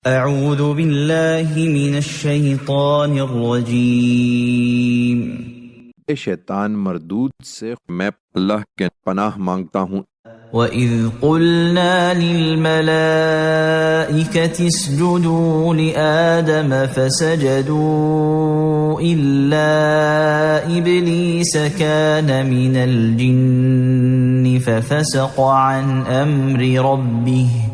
اعوذ باللہ من الشیطان الرجیم۔ شیطان مردود سے میں اللہ کے پناہ مانگتا ہوں۔ وَإِذْ قُلْنَا لِلْمَلَائِكَةِ اسْجُدُوا لِآدَمَ فَسَجَدُوا إِلَّا إِبْلِيسَ كَانَ مِنَ الْجِنِّ فَفَسَقَ عَنْ أَمْرِ رَبِّهِ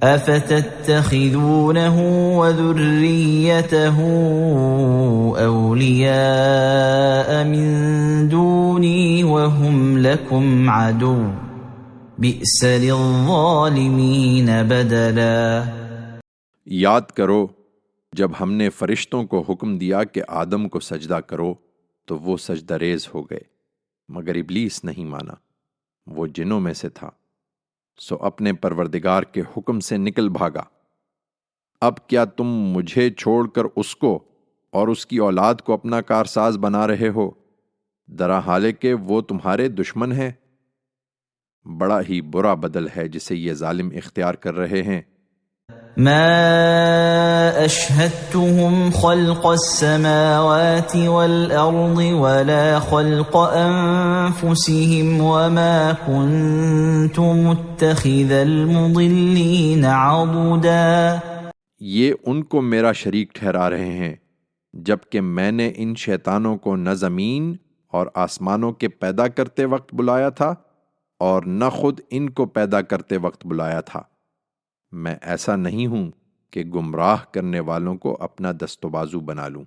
أَفَتَتَّخِذُونَهُ وَذُرِّيَّتَهُ أَوْلِيَاءَ مِن دُونِي وَهُمْ لَكُمْ عَدُوٌّ بِئْسَ لِلظَّالِمِينَ بَدَلًا۔ یاد کرو جب ہم نے فرشتوں کو حکم دیا کہ آدم کو سجدہ کرو تو وہ سجدہ ریز ہو گئے، مگر ابلیس نہیں مانا، وہ جنوں میں سے تھا، سو اپنے پروردگار کے حکم سے نکل بھاگا۔ اب کیا تم مجھے چھوڑ کر اس کو اور اس کی اولاد کو اپنا کارساز بنا رہے ہو، درا حالے کہ وہ تمہارے دشمن ہیں؟ بڑا ہی برا بدل ہے جسے یہ ظالم اختیار کر رہے ہیں۔ ما اشهدتهم خلق السماوات والارض ولا خلق انفسهم وما كنت متخذ المضلين عضدا۔ یہ ان کو میرا شریک ٹھہرا رہے ہیں، جبکہ میں نے ان شیطانوں کو نہ زمین اور آسمانوں کے پیدا کرتے وقت بلایا تھا اور نہ خود ان کو پیدا کرتے وقت بلایا تھا۔ میں ایسا نہیں ہوں کہ گمراہ کرنے والوں کو اپنا دست و بازو بنا لوں۔